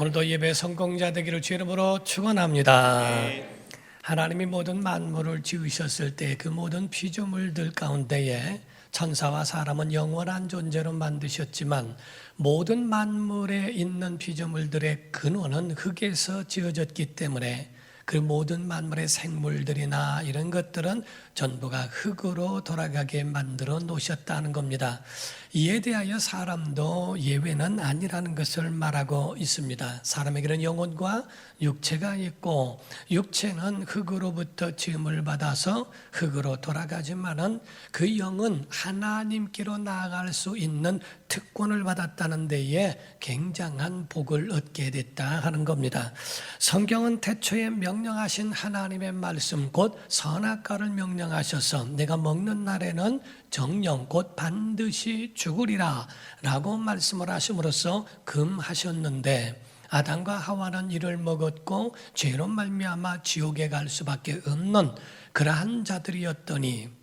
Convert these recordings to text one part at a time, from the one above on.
오늘도 예배 성공자 되기를 주의 이름으로 축원합니다. 하나님이 모든 만물을 지으셨을 때 그 모든 피조물들 가운데에 천사와 사람은 영원한 존재로 만드셨지만 모든 만물에 있는 피조물들의 근원은 흙에서 지어졌기 때문에 그 모든 만물의 생물들이나 이런 것들은 전부가 흙으로 돌아가게 만들어 놓으셨다는 겁니다. 이에 대하여 사람도 예외는 아니라는 것을 말하고 있습니다. 사람에게는 영혼과 육체가 있고 육체는 흙으로부터 지음을 받아서 흙으로 돌아가지만은 그 영은 하나님께로 나아갈 수 있는 특권을 받았다는 데에 굉장한 복을 얻게 됐다 하는 겁니다. 성경은 태초에 명령하신 하나님의 말씀 곧 선악과를 명령하셔서 내가 먹는 날에는 정령 곧 반드시 죽으리라 라고 말씀을 하심으로써 금하셨는데 아담과 하와는 이를 먹었고 죄로 말미암아 지옥에 갈 수밖에 없는 그러한 자들이었더니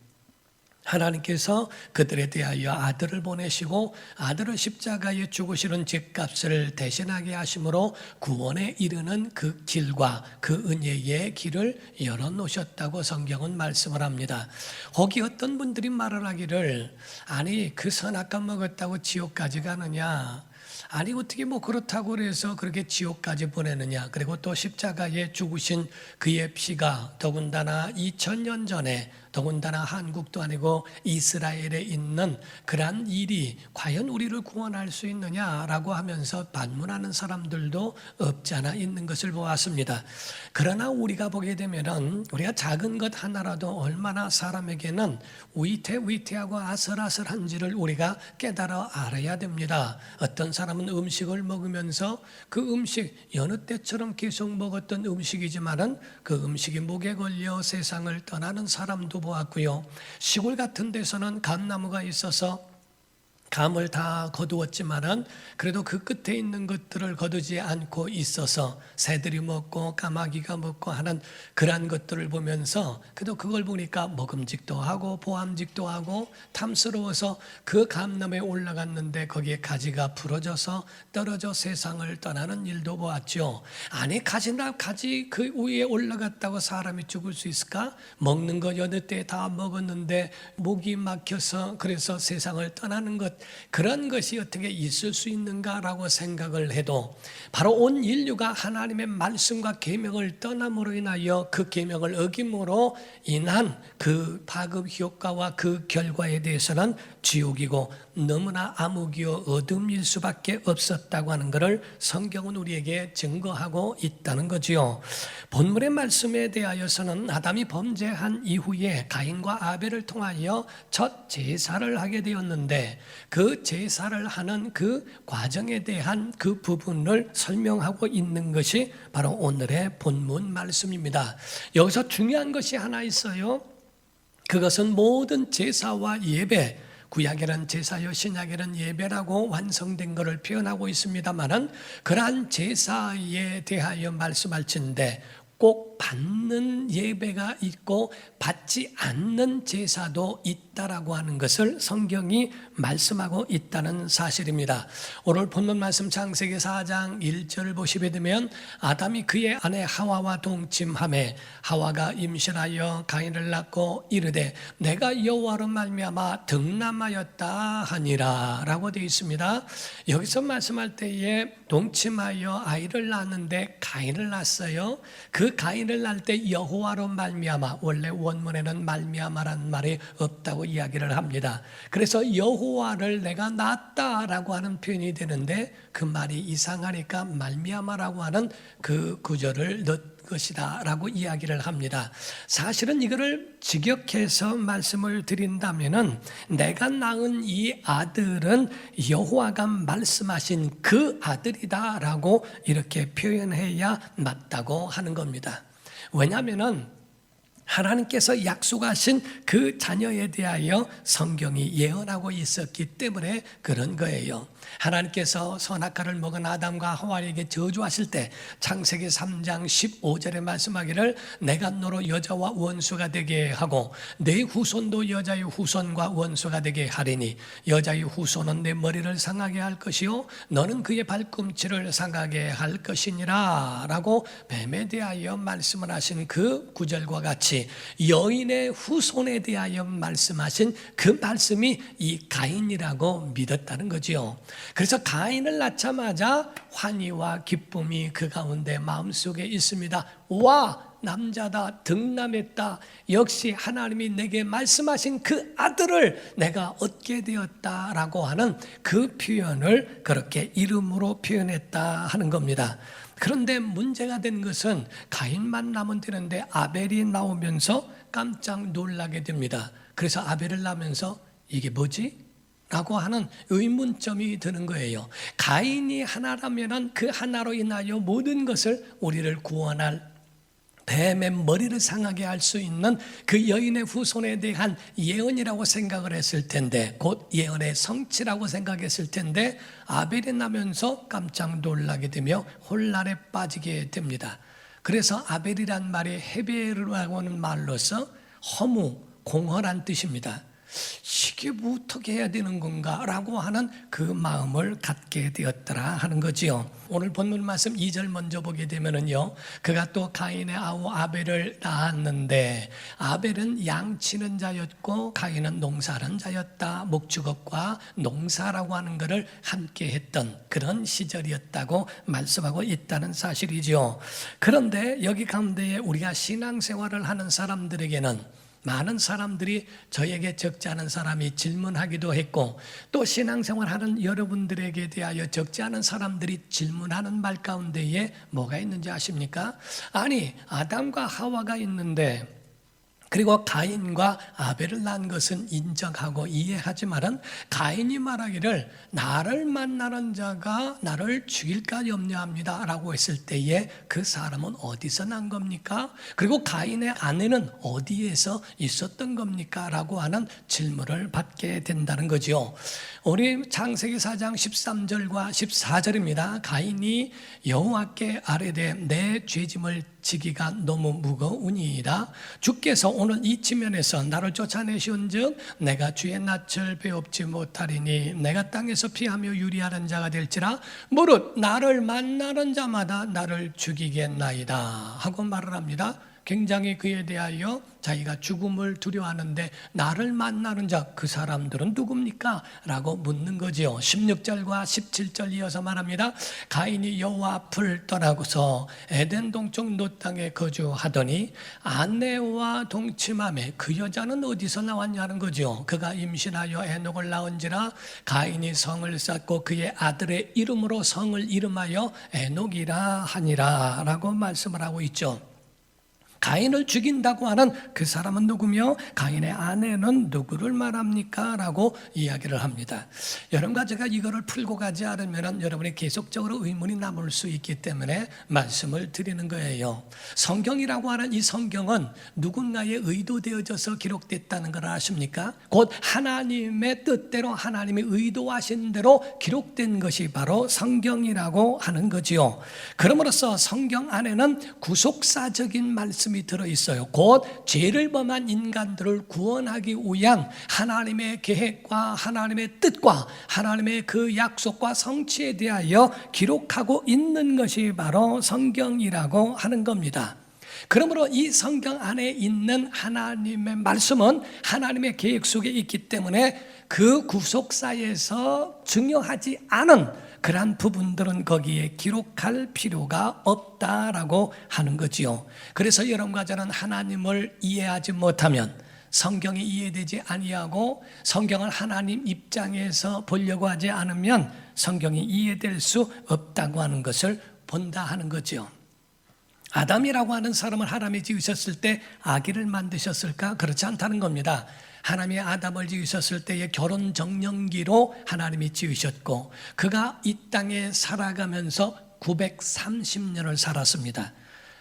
하나님께서 그들에 대하여 아들을 보내시고 아들을 십자가에 죽으시는 죄값을 대신하게 하심으로 구원에 이르는 그 길과 그 은혜의 길을 열어놓으셨다고 성경은 말씀을 합니다. 거기 어떤 분들이 말을 하기를 아니 그 선악과 먹었다고 지옥까지 가느냐, 아니 어떻게 그렇다고 그래서 그렇게 지옥까지 보내느냐, 그리고 또 십자가에 죽으신 그의 피가 더군다나 2000년 전에 더군다나 한국도 아니고 이스라엘에 있는 그러한 일이 과연 우리를 구원할 수 있느냐라고 하면서 반문하는 사람들도 없지 않아 있는 것을 보았습니다. 그러나 우리가 보게 되면은 우리가 작은 것 하나라도 얼마나 사람에게는 위태하고 아슬아슬한지를 우리가 깨달아 알아야 됩니다. 어떤 사람은 음식을 먹으면서 그 음식 여느 때처럼 계속 먹었던 음식이지만은 그 음식이 목에 걸려 세상을 떠나는 사람도 보았고요. 시골 같은 데서는 감나무가 있어서 감을 다 거두었지만은 그래도 그 끝에 있는 것들을 거두지 않고 있어서 새들이 먹고 까마귀가 먹고 하는 그러한 것들을 보면서 그래도 그걸 보니까 먹음직도 하고 보암직도 하고 탐스러워서 그 감나무에 올라갔는데 거기에 가지가 부러져서 떨어져 세상을 떠나는 일도 보았죠. 아니 가지 그 위에 올라갔다고 사람이 죽을 수 있을까? 먹는 거 여느 때 다 먹었는데 목이 막혀서 그래서 세상을 떠나는 것, 그런 것이 어떻게 있을 수 있는가라고 생각을 해도 바로 온 인류가 하나님의 말씀과 계명을 떠남으로 인하여 그 계명을 어김으로 인한 그 파급 효과와 그 결과에 대해서는 지옥이고 너무나 암흑이요 어둠일 수밖에 없었다고 하는 것을 성경은 우리에게 증거하고 있다는 거지요. 본문의 말씀에 대하여서는 아담이 범죄한 이후에 가인과 아벨을 통하여 첫 제사를 하게 되었는데 그 제사를 하는 그 과정에 대한 그 부분을 설명하고 있는 것이 바로 오늘의 본문 말씀입니다. 여기서 중요한 것이 하나 있어요. 그것은 모든 제사와 예배, 구약에는 제사요 신약에는 예배라고 완성된 것을 표현하고 있습니다만은 그러한 제사에 대하여 말씀할진데 꼭 받는 예배가 있고 받지 않는 제사도 있다라고 하는 것을 성경이 말씀하고 있다는 사실입니다. 오늘 본문 말씀 창세기 4장 1절 보시게 되면 아담이 그의 아내 하와와 동침하매 하와가 임신하여 가인을 낳고 이르되 내가 여호와로 말미암아 득남하였다 하니라 라고 되어 있습니다. 여기서 말씀할 때에 동침하여 아이를 낳았는데 가인을 낳았어요. 그 가인을 낳을 때 여호와로 말미암아, 원래 원문에는 말미암아라는 말이 없다고 이야기를 합니다. 그래서 여호와를 내가 낳았다라고 하는 표현이 되는데 그 말이 이상하니까 말미암아라고 하는 그 구절을 넣은 것이다 라고 이야기를 합니다. 사실은 이거를 직역해서 말씀을 드린다면은 내가 낳은 이 아들은 여호와가 말씀하신 그 아들이다 라고 이렇게 표현해야 맞다고 하는 겁니다. 왜냐하면은 하나님께서 약속하신 그 자녀에 대하여 성경이 예언하고 있었기 때문에 그런 거예요. 하나님께서 선악과를 먹은 아담과 하와에게 저주하실 때 창세기 3장 15절에 말씀하기를 내가 너로 여자와 원수가 되게 하고 내 후손도 여자의 후손과 원수가 되게 하리니 여자의 후손은 내 머리를 상하게 할 것이요 너는 그의 발꿈치를 상하게 할 것이니라 라고 뱀에 대하여 말씀을 하신 그 구절과 같이 여인의 후손에 대하여 말씀하신 그 말씀이 이 가인이라고 믿었다는 거지요. 그래서 가인을 낳자마자 환희와 기쁨이 그 가운데 마음속에 있습니다. 와, 남자다, 득남했다. 역시 하나님이 내게 말씀하신 그 아들을 내가 얻게 되었다라고 하는 그 표현을 그렇게 이름으로 표현했다 하는 겁니다. 그런데 문제가 된 것은 가인만 나면 되는데 아벨이 나오면서 깜짝 놀라게 됩니다. 그래서 아벨을 낳으면서 이게 뭐지? 라고 하는 의문점이 드는 거예요. 가인이 하나라면 그 하나로 인하여 모든 것을 우리를 구원할 뱀의 머리를 상하게 할 수 있는 그 여인의 후손에 대한 예언이라고 생각을 했을 텐데, 곧 예언의 성취라고 생각했을 텐데 아벨이 나면서 깜짝 놀라게 되며 혼란에 빠지게 됩니다. 그래서 아벨이란 말이 헤베르라고 하는 말로서 허무, 공허란 뜻입니다. 이게 뭐 어떻게 해야 되는 건가 라고 하는 그 마음을 갖게 되었더라 하는 거지요. 오늘 본문 말씀 2절 먼저 보게 되면은요, 그가 또 가인의 아우 아벨을 낳았는데 아벨은 양치는 자였고 가인은 농사하는 자였다. 목축업과 농사라고 하는 것을 함께 했던 그런 시절이었다고 말씀하고 있다는 사실이죠. 그런데 여기 가운데에 우리가 신앙생활을 하는 사람들에게는 많은 사람들이 저에게 적지 않은 사람이 질문하기도 했고, 또 신앙생활하는 여러분들에게 대하여 적지 않은 사람들이 질문하는 말 가운데에 뭐가 있는지 아십니까? 아니, 아담과 하와가 있는데 그리고 가인과 아벨을 낳은 것은 인정하고 이해하지만은 가인이 말하기를 나를 만나는 자가 나를 죽일까 염려합니다 라고 했을 때에 그 사람은 어디서 난 겁니까? 그리고 가인의 아내는 어디에서 있었던 겁니까? 라고 하는 질문을 받게 된다는 거죠. 우리 창세기 4장 13절과 14절입니다. 가인이 여호와께 아뢰되 내 죄짐을 지기가 너무 무거우니이다. 주께서 오늘 이 지면에서 나를 쫓아내시온즉 내가 주의 낯을 배웁지 못하리니 내가 땅에서 피하며 유리하는 자가 될지라 무릇 나를 만나는 자마다 나를 죽이겠나이다 하고 말을 합니다. 굉장히 그에 대하여 자기가 죽음을 두려워하는데 나를 만나는 자, 그 사람들은 누굽니까? 라고 묻는 거지요. 16절과 17절 이어서 말합니다. 가인이 여호와 앞을 떠나고서 에덴 동쪽 노 땅에 거주하더니 아내와 동침하매 그 여자는 어디서 나왔냐는 거죠. 그가 임신하여 에녹을 낳은지라 가인이 성을 쌓고 그의 아들의 이름으로 성을 이름하여 에녹이라 하니라 라고 말씀을 하고 있죠. 가인을 죽인다고 하는 그 사람은 누구며 가인의 아내는 누구를 말합니까? 라고 이야기를 합니다. 여러분과 제가 이거를 풀고 가지 않으면 여러분이 계속적으로 의문이 남을 수 있기 때문에 말씀을 드리는 거예요. 성경이라고 하는 이 성경은 누군가에 의도되어져서 기록됐다는 걸 아십니까? 곧 하나님의 뜻대로 하나님이 의도하신 대로 기록된 것이 바로 성경이라고 하는 거지요. 그러므로써 성경 안에는 구속사적인 말씀이 들어있어요. 곧 죄를 범한 인간들을 구원하기 위한 하나님의 계획과 하나님의 뜻과 하나님의 그 약속과 성취에 대하여 기록하고 있는 것이 바로 성경이라고 하는 겁니다. 그러므로 이 성경 안에 있는 하나님의 말씀은 하나님의 계획 속에 있기 때문에 그 구속사에서 중요하지 않은 그러한 부분들은 거기에 기록할 필요가 없다라고 하는 거지요. 그래서 여러분과 저는 하나님을 이해하지 못하면 성경이 이해되지 아니하고 성경을 하나님 입장에서 보려고 하지 않으면 성경이 이해될 수 없다고 하는 것을 본다 하는 거죠. 아담이라고 하는 사람을 하나님이 지으셨을 때 아기를 만드셨을까? 그렇지 않다는 겁니다. 하나님이 아담을 지으셨을 때의 결혼 정년기로 하나님이 지으셨고 그가 이 땅에 살아가면서 930년을 살았습니다.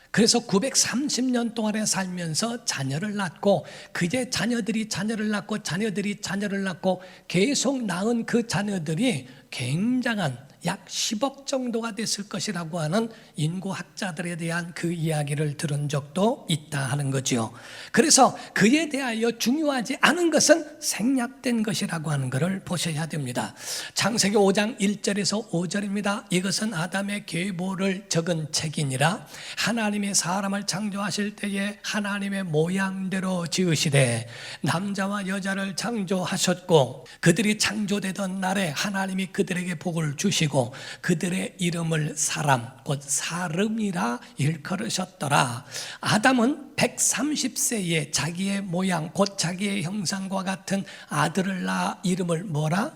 그래서 930년 동안에 살면서 자녀를 낳고 그제 자녀들이 자녀를 낳고 자녀들이 자녀를 낳고 계속 낳은 그 자녀들이 굉장한 약 10억 정도가 됐을 것이라고 하는 인구학자들에 대한 그 이야기를 들은 적도 있다 하는 거죠. 그래서 그에 대하여 중요하지 않은 것은 생략된 것이라고 하는 것을 보셔야 됩니다. 창세기 5장 1절에서 5절입니다. 이것은 아담의 계보를 적은 책이니라. 하나님이 사람을 창조하실 때에 하나님의 모양대로 지으시되 남자와 여자를 창조하셨고 그들이 창조되던 날에 하나님이 그들에게 복을 주시고 그들의 이름을 사람 곧 사름이라 일컬으셨더라. 아담은 130세에 자기의 모양 곧 자기의 형상과 같은 아들을 낳아 이름을 뭐라?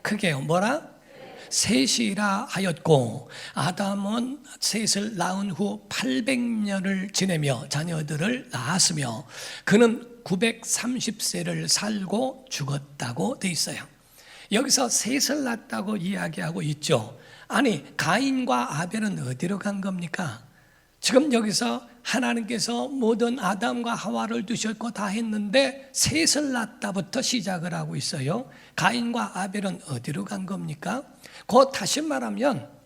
크게요. 뭐라? 셋이라 하였고 아담은 셋을 낳은 후 800년을 지내며 자녀들을 낳았으며 그는 930세를 살고 죽었다고 돼 있어요. 여기서 셋을 낳았다고 이야기하고 있죠. 아니 가인과 아벨은 어디로 간 겁니까? 지금 여기서 하나님께서 모든 아담과 하와를 두셨고 다 했는데 셋을 낳았다부터 시작을 하고 있어요. 가인과 아벨은 어디로 간 겁니까? 곧 다시 말하면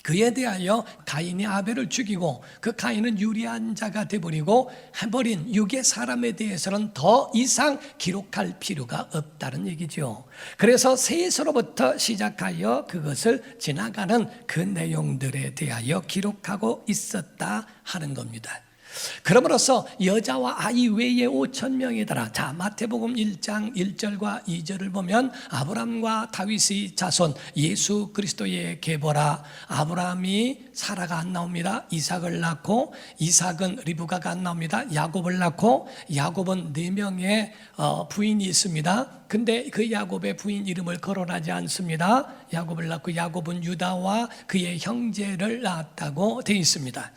그에 대하여 가인이 아벨을 죽이고 그 가인은 유리한 자가 되어버리고 해버린 육의 사람에 대해서는 더 이상 기록할 필요가 없다는 얘기죠. 그래서 셋으로부터 시작하여 그것을 지나가는 그 내용들에 대하여 기록하고 있었다 하는 겁니다. 그러므로서 여자와 아이 외에 5,000명이더라. 자, 마태복음 1장 1절과 2절을 보면 아브라함과 다윗의 자손 예수 그리스도의 계보라. 아브라함이 사라가 안 나옵니다. 이삭을 낳고 이삭은 리브가가 안 나옵니다. 야곱을 낳고 야곱은 4명의 부인이 있습니다. 근데 그 야곱의 부인 이름을 거론하지 않습니다. 야곱을 낳고 야곱은 유다와 그의 형제를 낳았다고 되어 있습니다.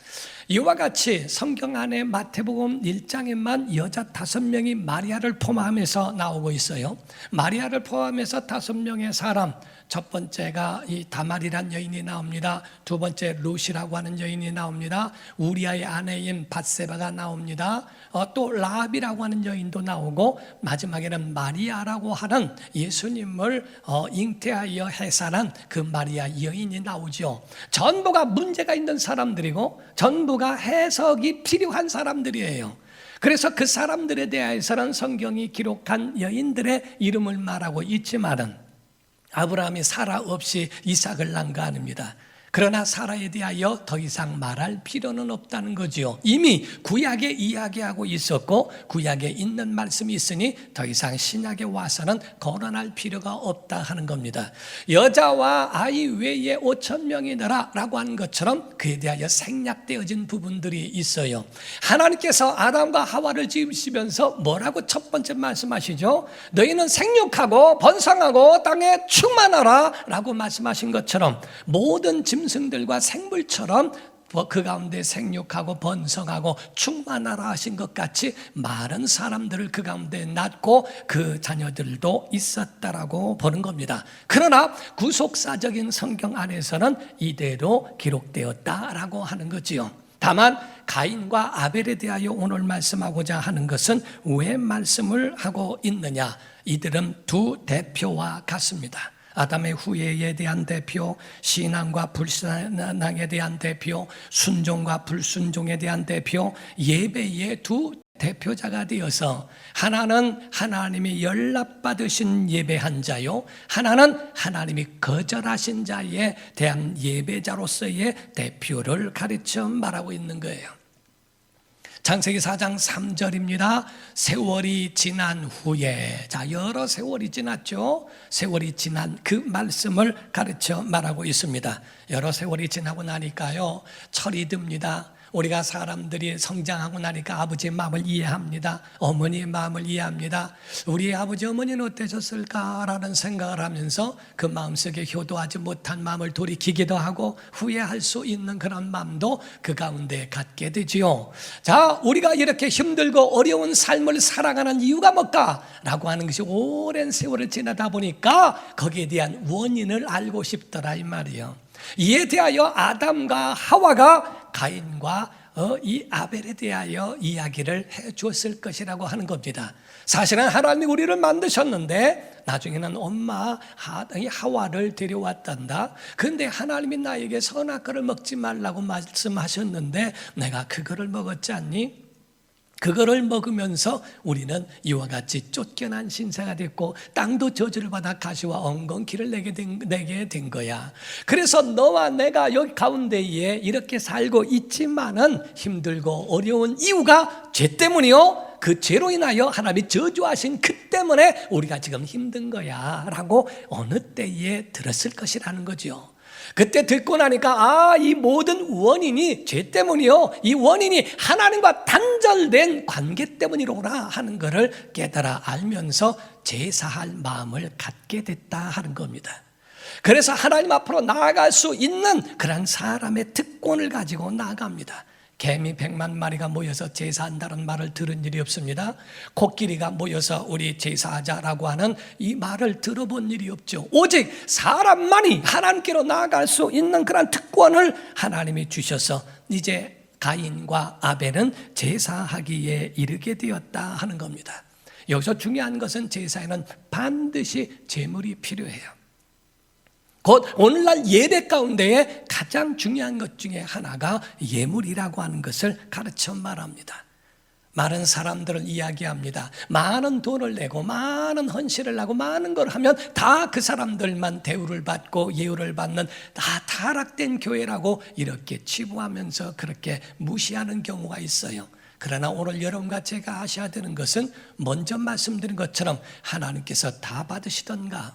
이와 같이 성경 안에 마태복음 1장에만 여자 5명이 마리아를 포함해서 나오고 있어요. 마리아를 포함해서 5명의 사람, 첫 번째가 이 다말이란 여인이 나옵니다. 두 번째 룻이라고 하는 여인이 나옵니다. 우리아의 아내인 밧세바가 나옵니다. 또 라합이라고 하는 여인도 나오고 마지막에는 마리아라고 하는 예수님을 잉태하여 해산한 그 마리아 여인이 나오죠. 전부가 문제가 있는 사람들이고 전부가 해석이 필요한 사람들이에요. 그래서 그 사람들에 대해서는 성경이 기록한 여인들의 이름을 말하고 있지만은 아브라함이 사라 없이 이삭을 낳은 거 아닙니다. 그러나 사라에 대하여 더 이상 말할 필요는 없다는 거지요. 이미 구약에 이야기하고 있었고 구약에 있는 말씀이 있으니 더 이상 신약에 와서는 거론할 필요가 없다 하는 겁니다. 여자와 아이 외에 5,000명이더라 라고 하는 것처럼 그에 대하여 생략되어진 부분들이 있어요. 하나님께서 아담과 하와를 지으시면서 뭐라고 첫 번째 말씀하시죠? 너희는 생육하고 번성하고 땅에 충만하라 라고 말씀하신 것처럼 모든 짐승들과 생물처럼 그 가운데 생육하고 번성하고 충만하라 하신 것 같이 많은 사람들을 그 가운데 낳고 그 자녀들도 있었다라고 보는 겁니다. 그러나 구속사적인 성경 안에서는 이대로 기록되었다라고 하는 거지요. 다만 가인과 아벨에 대하여 오늘 말씀하고자 하는 것은 왜 말씀을 하고 있느냐? 이들은 두 대표와 같습니다. 아담의 후예에 대한 대표, 신앙과 불신앙에 대한 대표, 순종과 불순종에 대한 대표, 예배의 두 대표자가 되어서 하나는 하나님이 연락받으신 예배한 자요, 하나는 하나님이 거절하신 자에 대한 예배자로서의 대표를 가르쳐 말하고 있는 거예요. 창세기 4장 3절입니다. 세월이 지난 후에, 자, 여러 세월이 지났죠. 세월이 지난 그 말씀을 가르쳐 말하고 있습니다. 여러 세월이 지나고 나니까요, 철이 듭니다. 우리가 사람들이 성장하고 나니까 아버지의 마음을 이해합니다. 어머니의 마음을 이해합니다. 우리 아버지 어머니는 어떠셨을까라는 생각을 하면서 그 마음속에 효도하지 못한 마음을 돌이키기도 하고 후회할 수 있는 그런 마음도 그 가운데 갖게 되지요. 자, 우리가 이렇게 힘들고 어려운 삶을 살아가는 이유가 뭘까라고 하는 것이 오랜 세월을 지나다 보니까 거기에 대한 원인을 알고 싶더라 이 말이에요. 이에 대하여 아담과 하와가 가인과 이 아벨에 대하여 이야기를 해 주었을 것이라고 하는 겁니다. 사실은 하나님이 우리를 만드셨는데 나중에는 엄마 하와를 데려왔단다. 그런데 하나님이 나에게 선악과를 먹지 말라고 말씀하셨는데 내가 그거를 먹었지 않니? 그거를 먹으면서 우리는 이와 같이 쫓겨난 신세가 됐고 땅도 저주를 받아 가시와 엉겅퀴를 내게 된 거야. 그래서 너와 내가 여기 가운데에 이렇게 살고 있지만은 힘들고 어려운 이유가 죄 때문이요. 그 죄로 인하여 하나님이 저주하신 그 때문에 우리가 지금 힘든 거야 라고 어느 때에 들었을 것이라는 거죠. 그때 듣고 나니까 이 모든 원인이 죄 때문이요, 이 원인이 하나님과 단절된 관계 때문이로구나 하는 것을 깨달아 알면서 제사할 마음을 갖게 됐다 하는 겁니다. 그래서 하나님 앞으로 나아갈 수 있는 그런 사람의 특권을 가지고 나아갑니다. 개미 100만 마리가 모여서 제사한다는 말을 들은 일이 없습니다. 코끼리가 모여서 우리 제사하자라고 하는 이 말을 들어본 일이 없죠. 오직 사람만이 하나님께로 나아갈 수 있는 그런 특권을 하나님이 주셔서 이제 가인과 아벨은 제사하기에 이르게 되었다 하는 겁니다. 여기서 중요한 것은 제사에는 반드시 제물이 필요해요. 곧 오늘날 예배 가운데에 가장 중요한 것 중에 하나가 예물이라고 하는 것을 가르쳐 말합니다. 많은 사람들을 이야기합니다. 많은 돈을 내고 많은 헌신을 하고 많은 걸 하면 다 그 사람들만 대우를 받고 예우를 받는 다 타락된 교회라고 이렇게 치부하면서 그렇게 무시하는 경우가 있어요. 그러나 오늘 여러분과 제가 아셔야 되는 것은 먼저 말씀드린 것처럼 하나님께서 다 받으시던가,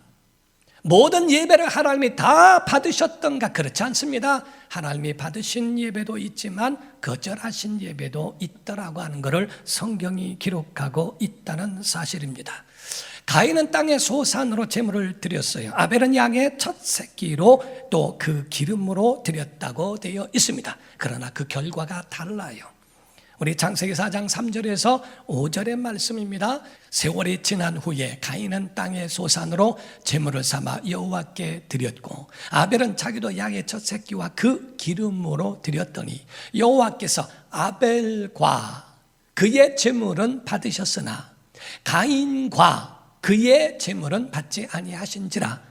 모든 예배를 하나님이 다 받으셨던가? 그렇지 않습니다. 하나님이 받으신 예배도 있지만 거절하신 예배도 있더라고 하는 것을 성경이 기록하고 있다는 사실입니다. 가인은 땅의 소산으로 제물을 드렸어요. 아벨은 양의 첫 새끼로 또 그 기름으로 드렸다고 되어 있습니다. 그러나 그 결과가 달라요. 우리 창세기 4장 3절에서 5절의 말씀입니다. 세월이 지난 후에 가인은 땅의 소산으로 제물을 삼아 여호와께 드렸고 아벨은 자기도 양의 첫 새끼와 그 기름으로 드렸더니 여호와께서 아벨과 그의 제물은 받으셨으나 가인과 그의 제물은 받지 아니하신지라.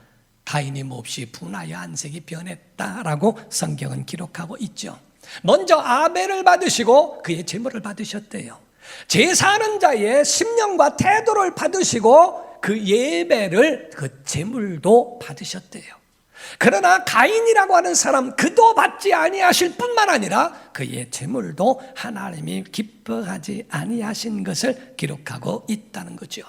가인이 몹시 분하여 안색이 변했다라고 성경은 기록하고 있죠. 먼저 아벨을 받으시고 그의 제물을 받으셨대요. 제사하는 자의 심령과 태도를 받으시고 그 예배를, 그 제물도 받으셨대요. 그러나 가인이라고 하는 사람 그도 받지 아니하실 뿐만 아니라 그의 제물도 하나님이 기뻐하지 아니하신 것을 기록하고 있다는 거죠.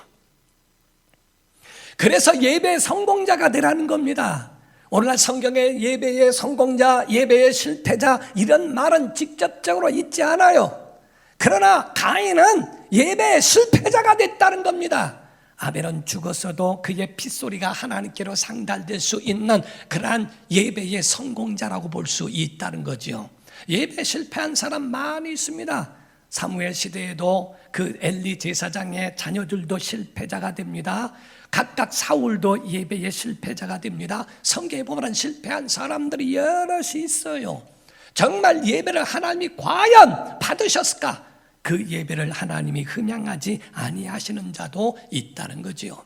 그래서 예배의 성공자가 되라는 겁니다. 오늘날 성경에 예배의 성공자, 예배의 실패자 이런 말은 직접적으로 있지 않아요. 그러나 가인은 예배의 실패자가 됐다는 겁니다. 아벨은 죽었어도 그의 핏소리가 하나님께로 상달될 수 있는 그러한 예배의 성공자라고 볼 수 있다는 거죠. 예배 실패한 사람 많이 있습니다. 사무엘 시대에도 그 엘리 제사장의 자녀들도 실패자가 됩니다. 각각 사울도 예배의 실패자가 됩니다. 성경에 보면 실패한 사람들이 여럿이 있어요. 정말 예배를 하나님이 과연 받으셨을까? 그 예배를 하나님이 흠양하지 아니하시는 자도 있다는 거지요.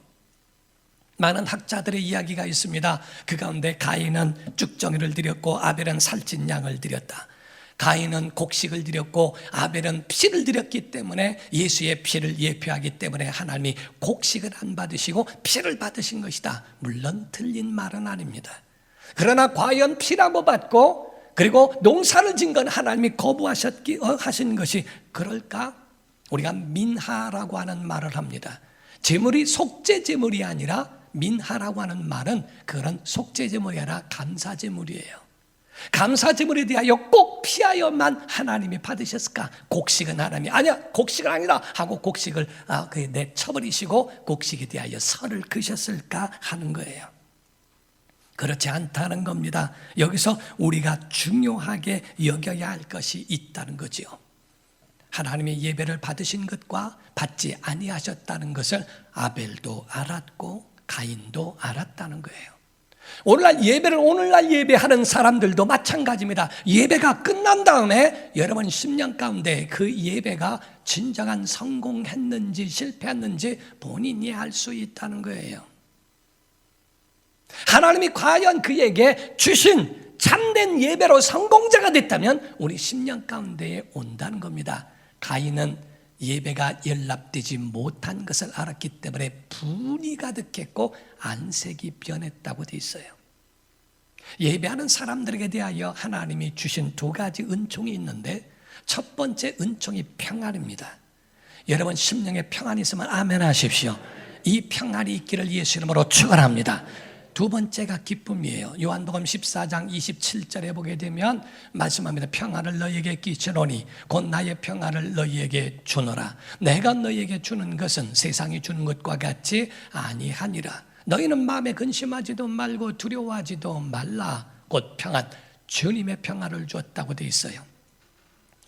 많은 학자들의 이야기가 있습니다. 그 가운데 가인은 쭉정이를 드렸고 아벨은 살찐 양을 드렸다. 가인은 곡식을 드렸고 아벨은 피를 드렸기 때문에 예수의 피를 예표하기 때문에 하나님이 곡식을 안 받으시고 피를 받으신 것이다. 물론 틀린 말은 아닙니다. 그러나 과연 피라고 받고 그리고 농사를 진 건 하나님이 거부하신 것이 그럴까? 우리가 민하라고 하는 말을 합니다. 제물이 속죄제물이 아니라 민하라고 하는 말은 그런 속죄제물이 아니라 감사제물이에요. 감사제물에 대하여 꼭 피하여만 하나님이 받으셨을까? 곡식은 하나님이 아니야, 곡식은 아니다 하고 곡식을 내쳐버리시고 곡식에 대하여 설을 그셨을까 하는 거예요. 그렇지 않다는 겁니다. 여기서 우리가 중요하게 여겨야 할 것이 있다는 거지요. 하나님의 예배를 받으신 것과 받지 아니하셨다는 것을 아벨도 알았고 가인도 알았다는 거예요. 오늘날 예배하는 사람들도 마찬가지입니다. 예배가 끝난 다음에 여러분 10년 가운데 그 예배가 진정한 성공했는지 실패했는지 본인이 알 수 있다는 거예요. 하나님이 과연 그에게 주신 참된 예배로 성공자가 됐다면 우리 10년 가운데에 온다는 겁니다. 가인은 예배가 연락되지 못한 것을 알았기 때문에 분이 가득했고 안색이 변했다고 되어 있어요. 예배하는 사람들에게 대하여 하나님이 주신 두 가지 은총이 있는데 첫 번째 은총이 평안입니다. 여러분 심령에 평안이 있으면 아멘 하십시오. 이 평안이 있기를 예수 이름으로 축원합니다. 두 번째가 기쁨이에요. 요한복음 14장 27절에 보게 되면 말씀합니다. 평안을 너희에게 끼치노니 곧 나의 평안을 너희에게 주노라. 내가 너희에게 주는 것은 세상이 주는 것과 같지 아니하니라. 너희는 마음에 근심하지도 말고 두려워하지도 말라. 곧 평안, 주님의 평안을 주었다고 되어 있어요.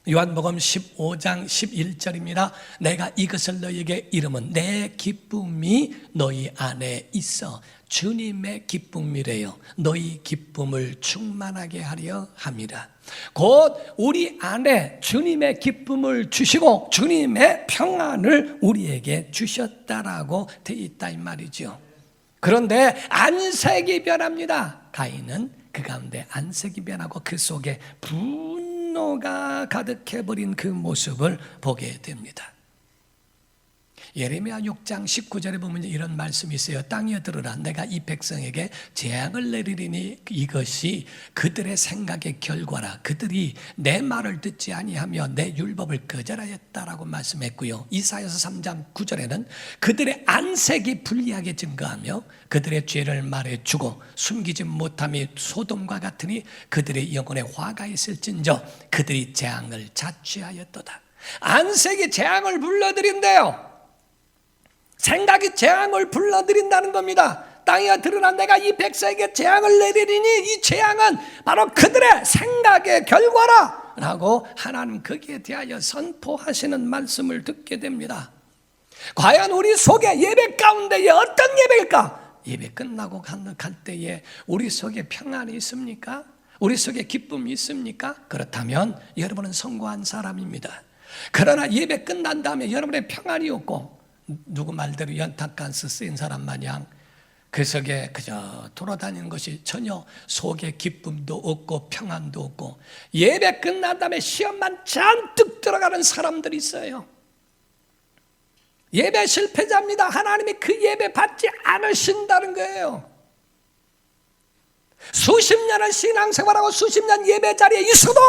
요한복음 15장 11절입니다. 내가 이것을 너희에게 이름은 내 기쁨이 너희 안에 있어. 주님의 기쁨이래요. 너희 기쁨을 충만하게 하려 함이라. 곧 우리 안에 주님의 기쁨을 주시고 주님의 평안을 우리에게 주셨다라고 되어 있다 이 말이죠. 그런데 안색이 변합니다. 가인은 그 가운데 안색이 변하고 그 속에 분노가 가득해버린 그 모습을 보게 됩니다. 예레미야 6장 19절에 보면 이런 말씀이 있어요. 땅이여 들으라. 내가 이 백성에게 재앙을 내리리니 이것이 그들의 생각의 결과라. 그들이 내 말을 듣지 아니하며 내 율법을 거절하였다라고 말씀했고요. 이사야서 3장 9절에는 그들의 안색이 불리하게 증거하며 그들의 죄를 말해주고 숨기지 못함이 소돔과 같으니 그들의 영혼에 화가 있을진저 그들이 재앙을 자취하였도다. 안색이 재앙을 불러들인대요. 생각이 재앙을 불러들인다는 겁니다. 땅이여 들으라. 내가 이 백성에게 재앙을 내리리니 이 재앙은 바로 그들의 생각의 결과라 라고 하나님 거기에 대하여 선포하시는 말씀을 듣게 됩니다. 과연 우리 속에 예배 가운데에 어떤 예배일까? 예배 끝나고 갈 때에 우리 속에 평안이 있습니까? 우리 속에 기쁨이 있습니까? 그렇다면 여러분은 성공한 사람입니다. 그러나 예배 끝난 다음에 여러분의 평안이 없고 누구 말대로 연탄가스 쓰인 사람 마냥 그 속에 그저 돌아다니는 것이 전혀 속에 기쁨도 없고 평안도 없고 예배 끝난 다음에 시험만 잔뜩 들어가는 사람들이 있어요. 예배 실패자입니다. 하나님이 그 예배 받지 않으신다는 거예요. 수십 년을 신앙생활하고 수십 년 예배 자리에 있어도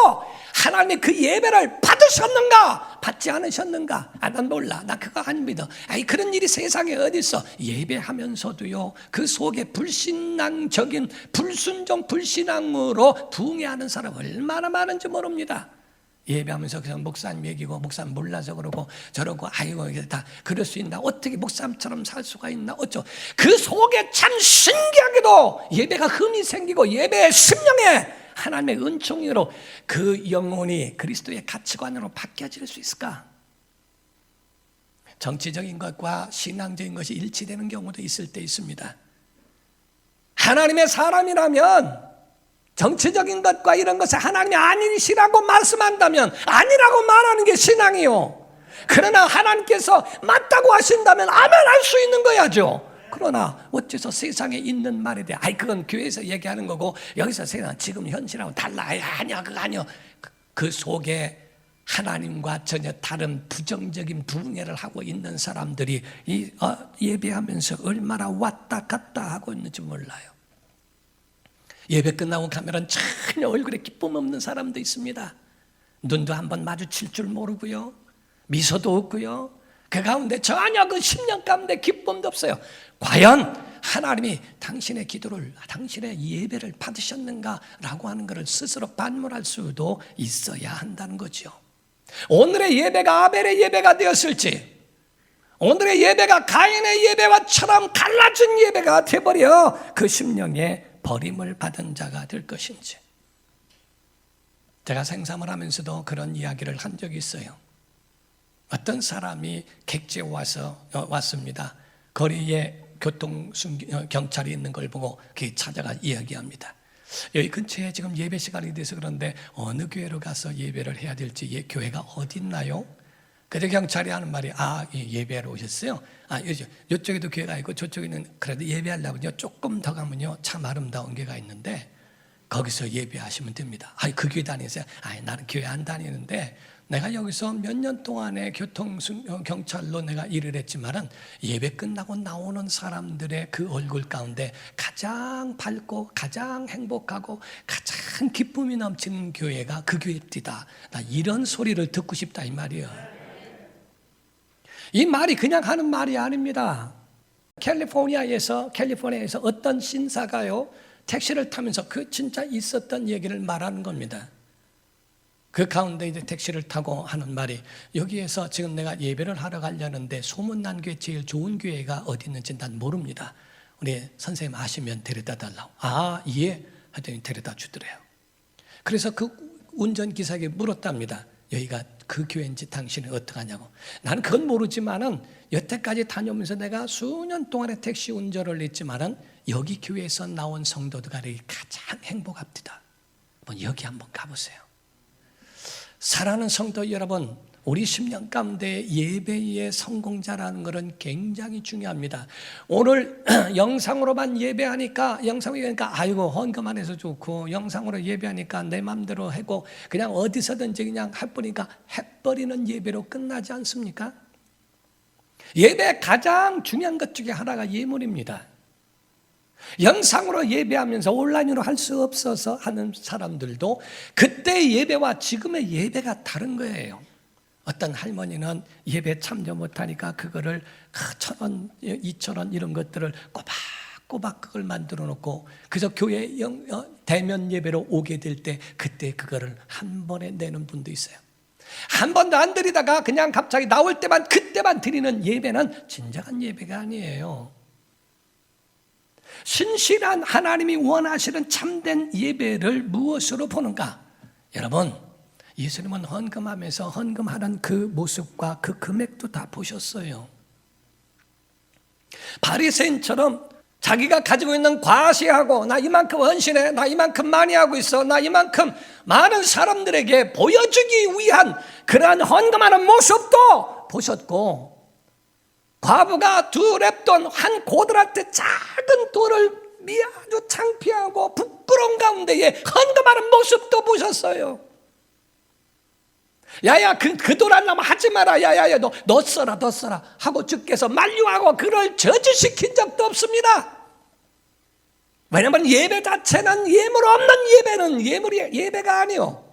하나님이 그 예배를 받으셨는가? 받지 않으셨는가? 난 몰라. 나 그거 안 믿어. 그런 일이 세상에 어디 있어? 예배하면서도요, 그 속에 불신앙적인 불순종 불신앙으로 붕해하는 사람 얼마나 많은지 모릅니다. 예배하면서 그냥 목사님 얘기고 목사님 몰라서 그러고 저러고 아이고 이게 다 그럴 수 있나? 어떻게 목사님처럼 살 수가 있나? 어쩌? 그 속에 참 신기하게도 예배가 흠이 생기고 예배의 심령에 하나님의 은총으로 그 영혼이 그리스도의 가치관으로 바뀌어질 수 있을까? 정치적인 것과 신앙적인 것이 일치되는 경우도 있을 때 있습니다. 하나님의 사람이라면 정치적인 것과 이런 것을 하나님이 아니시라고 말씀한다면 아니라고 말하는 게 신앙이요. 그러나 하나님께서 맞다고 하신다면 아멘 할 수 있는 거야죠. 그러나 어째서 세상에 있는 말에 대해 그건 교회에서 얘기하는 거고 여기서 세상 지금 현실하고 달라. 아니야 그거 아니야. 그 속에 하나님과 전혀 다른 부정적인 부흥회를 하고 있는 사람들이 예배하면서 얼마나 왔다 갔다 하고 있는지 몰라요. 예배 끝나고 가면은 전혀 얼굴에 기쁨 없는 사람도 있습니다. 눈도 한번 마주칠 줄 모르고요. 미소도 없고요. 그 가운데 전혀 그 10년 가운데 기쁨도 없어요. 과연 하나님이 당신의 기도를, 당신의 예배를 받으셨는가라고 하는 것을 스스로 반문할 수도 있어야 한다는 거죠. 오늘의 예배가 아벨의 예배가 되었을지, 오늘의 예배가 가인의 예배와처럼 갈라진 예배가 되어버려 그 심령에 버림을 받은 자가 될 것인지. 제가 생삼을 하면서도 그런 이야기를 한 적이 있어요. 어떤 사람이 객지에 왔습니다. 거리에 경찰이 있는 걸 보고 찾아가 이야기합니다. 여기 근처에 지금 예배 시간이 돼서 그런데 어느 교회로 가서 예배를 해야 될지, 교회가 어디 있나요? 그때 경찰이 하는 말이 예배하러 오셨어요? 이쪽에도 교회가 있고 저쪽에는 그래도 예배하려면요 조금 더 가면요 참 아름다운 교회가 있는데 거기서 예배하시면 됩니다. 그 교회 다니세요? 나는 교회 안 다니는데 내가 여기서 몇 년 동안에 경찰로 내가 일을 했지만은 예배 끝나고 나오는 사람들의 그 얼굴 가운데 가장 밝고 가장 행복하고 가장 기쁨이 넘치는 교회가 그 교회입니다. 나 이런 소리를 듣고 싶다 이 말이에요. 이 말이 그냥 하는 말이 아닙니다. 캘리포니아에서 어떤 신사가요 택시를 타면서 그 진짜 있었던 얘기를 말하는 겁니다. 그 가운데 이제 택시를 타고 하는 말이, 여기에서 지금 내가 예배를 하러 가려는데 소문난 교회 제일 좋은 교회가 어디 있는지 난 모릅니다. 우리 선생님 아시면 데려다 달라고. 예 하더니 데려다 주더래요. 그래서 그 운전기사에게 물었답니다. 여기가 그 교회인지 당신은 어떻게 하냐고. 나는 그건 모르지만은 여태까지 다녀오면서 내가 수년 동안의 택시 운전을 했지만은 여기 교회에서 나온 성도들이 가장 행복합니다. 여기 한번 가보세요. 사랑하는 성도 여러분, 우리 10년 가운데 예배의 성공자라는 것은 굉장히 중요합니다. 오늘 영상으로만 예배하니까 아이고 헌금 안 해서 좋고, 영상으로 예배하니까 내 마음대로 하고 그냥 어디서든지 그냥 해버리니까 해버리는 예배로 끝나지 않습니까? 예배 가장 중요한 것 중에 하나가 예물입니다. 영상으로 예배하면서 온라인으로 할 수 없어서 하는 사람들도 그때의 예배와 지금의 예배가 다른 거예요. 어떤 할머니는 예배 참여 못하니까 그거를 1,000원, 2,000원 이런 것들을 꼬박꼬박 그걸 만들어 놓고 그래서 교회 대면 예배로 오게 될 때 그때 그거를 한 번에 내는 분도 있어요. 한 번도 안 드리다가 그냥 갑자기 나올 때만 그때만 드리는 예배는 진정한 예배가 아니에요. 신실한 하나님이 원하시는 참된 예배를 무엇으로 보는가? 여러분, 예수님은 헌금하면서 헌금하는 그 모습과 그 금액도 다 보셨어요. 바리새인처럼 자기가 가지고 있는 과시하고 나 이만큼 헌신해, 나 이만큼 많이 하고 있어, 나 이만큼 많은 사람들에게 보여주기 위한 그러한 헌금하는 모습도 보셨고, 과부가 2렙돈 한 고들한테 작은 돈을 아주 창피하고 부끄러운 가운데에 헌금하는 모습도 보셨어요. 야야 그 돈 안 나면 하지 마라, 야야야 너 써라 하고 주께서 만류하고 그를 저주시킨 적도 없습니다. 왜냐하면 예배 자체는 예물 없는 예배는 예배가 아니요.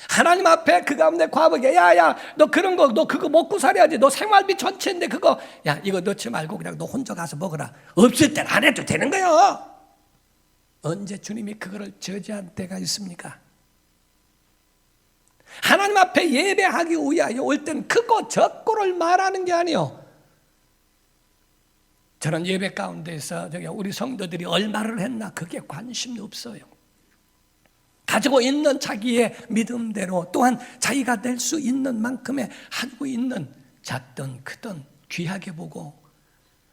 하나님 앞에 그 가운데 과부에게 야야 너 그런 거 너 그거 먹고 살아야지, 너 생활비 전체인데 그거 야 이거 넣지 말고 그냥 너 혼자 가서 먹어라, 없을 땐 안 해도 되는 거예요. 언제 주님이 그거를 저지한 때가 있습니까? 하나님 앞에 예배하기 위하여 올 때는 크고 적고를 말하는 게 아니요. 저는 예배 가운데서 우리 성도들이 얼마를 했나 그게 관심이 없어요. 가지고 있는 자기의 믿음대로 또한 자기가 낼 수 있는 만큼의 하고 있는 작든 크든 귀하게 보고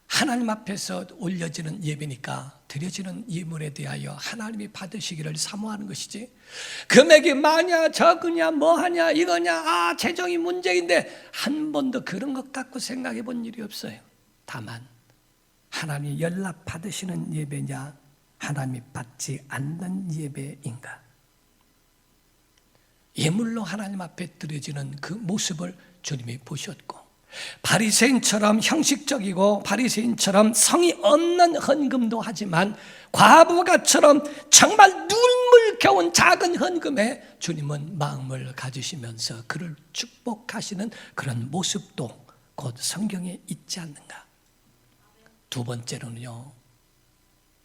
하나님 앞에서 올려지는 예배니까 드려지는 예물에 대하여 하나님이 받으시기를 사모하는 것이지, 금액이 많냐 적으냐 뭐하냐 이거냐 재정이 문제인데 한 번도 그런 것 갖고 생각해 본 일이 없어요. 다만 하나님이 연락 받으시는 예배냐 하나님이 받지 않는 예배인가, 예물로 하나님 앞에 드려지는 그 모습을 주님이 보셨고, 바리새인처럼 형식적이고 바리새인처럼 성이 없는 헌금도 하지만 과부가처럼 정말 눈물겨운 작은 헌금에 주님은 마음을 가지시면서 그를 축복하시는 그런 모습도 곧 성경에 있지 않는가. 두 번째로는요,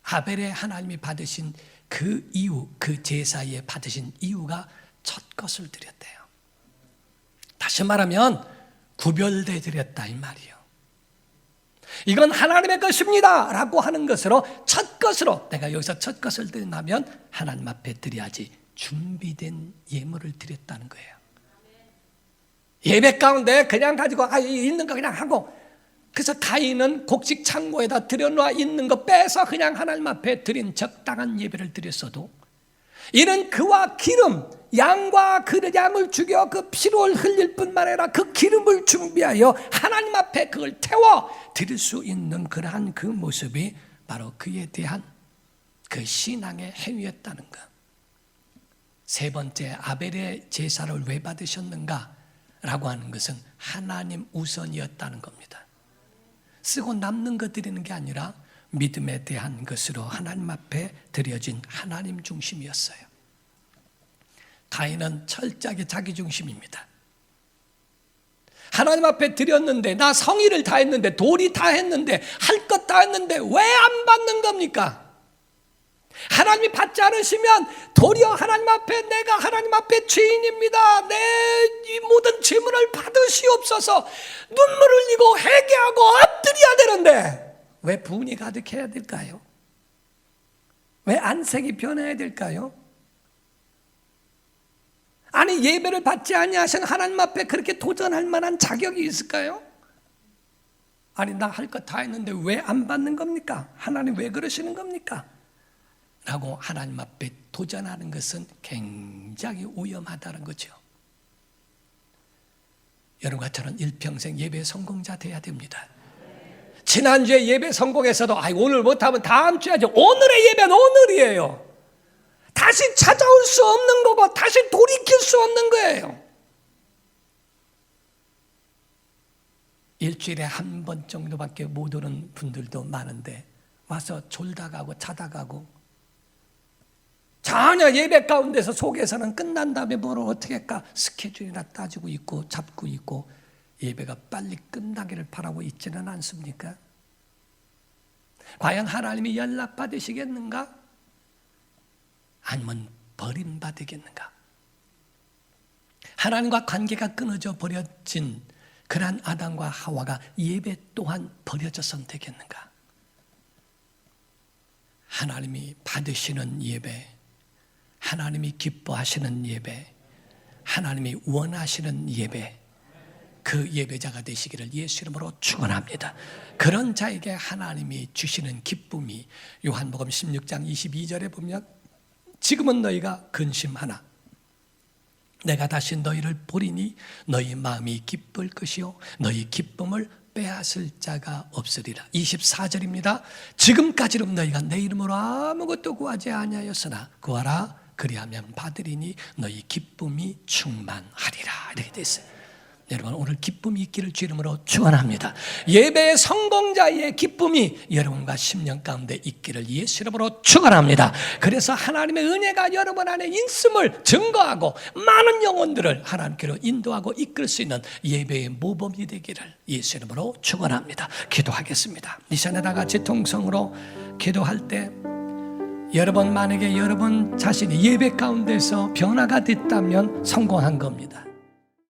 아벨의 하나님이 받으신 그 이유, 그 제사에 받으신 이유가 첫 것을 드렸대요. 다시 말하면 구별돼 드렸다 이 말이에요. 이건 하나님의 것입니다 라고 하는 것으로 첫 것으로, 내가 여기서 첫 것을 드린다면 하나님 앞에 드려야지 준비된 예물을 드렸다는 거예요. 예배 가운데 그냥 가지고 있는 거 그냥 하고 그래서 가인은 곡식 창고에다 들여놓아 있는 거 빼서 그냥 하나님 앞에 드린 적당한 예배를 드렸어도, 이는 그와 기름, 양과 그 양을 죽여 그 피를 흘릴 뿐만 아니라 그 기름을 준비하여 하나님 앞에 그걸 태워 드릴 수 있는 그러한 그 모습이 바로 그에 대한 그 신앙의 행위였다는 것. 세 번째, 아벨의 제사를 왜 받으셨는가? 라고 하는 것은 하나님 우선이었다는 겁니다. 쓰고 남는 것 드리는 게 아니라 믿음에 대한 것으로 하나님 앞에 드려진 하나님 중심이었어요. 가인은 철저하게 자기 중심입니다. 하나님 앞에 드렸는데, 나 성의를 다했는데, 도리 다 했는데, 할 것 다 했는데 왜 안 받는 겁니까? 하나님이 받지 않으시면 도리어 하나님 앞에, 내가 하나님 앞에 죄인입니다, 내 이 모든 죄물을 받으시옵소서, 눈물을 흘리고 회개하고 엎드려야 되는데 왜 분이 가득해야 될까요? 왜 안색이 변해야 될까요? 아니, 예배를 받지 아니하신 하나님 앞에 그렇게 도전할 만한 자격이 있을까요? 아니, 나 할 것 다 했는데 왜 안 받는 겁니까? 하나님 왜 그러시는 겁니까? 라고 하나님 앞에 도전하는 것은 굉장히 위험하다는 거죠. 여러분과 저는 일평생 예배 성공자 돼야 됩니다. 지난주에 예배 성공해서도 오늘 못하면 다음 주에 하죠. 오늘의 예배는 오늘이에요. 다시 찾아올 수 없는 거고 다시 돌이킬 수 없는 거예요. 일주일에 한 번 정도밖에 못 오는 분들도 많은데 와서 졸다 가고 자다 가고, 전혀 예배 가운데서 속에서는 끝난 다음에 뭘 어떻게 할까 스케줄이나 따지고 있고 잡고 있고, 예배가 빨리 끝나기를 바라고 있지는 않습니까? 과연 하나님이 연락받으시겠는가? 아니면 버림받으겠는가? 하나님과 관계가 끊어져 버려진 그러한 아담과 하와가 예배 또한 버려져선 되겠는가? 하나님이 받으시는 예배, 하나님이 기뻐하시는 예배, 하나님이 원하시는 예배, 그 예배자가 되시기를 예수 이름으로 축원합니다. 그런 자에게 하나님이 주시는 기쁨이 요한복음 16장 22절에 보면, 지금은 너희가 근심하나 내가 다시 너희를 보리니 너희 마음이 기쁠 것이요 너희 기쁨을 빼앗을 자가 없으리라. 24절입니다. 지금까지는 너희가 내 이름으로 아무것도 구하지 아니하였으나 구하라 그리하면 받으리니 너희 기쁨이 충만하리라. 이렇게 돼 있어요. 여러분, 오늘 기쁨이 있기를 주 이름으로 축원합니다. 예배의 성공자의 기쁨이 여러분과 10년 가운데 있기를 예수 이름으로 축원합니다. 그래서 하나님의 은혜가 여러분 안에 있음을 증거하고 많은 영혼들을 하나님께로 인도하고 이끌 수 있는 예배의 모범이 되기를 예수 이름으로 축원합니다. 기도하겠습니다. 이 시간에 다 같이 통성으로 기도할 때, 여러분 만약에 여러분 자신이 예배 가운데서 변화가 됐다면 성공한 겁니다.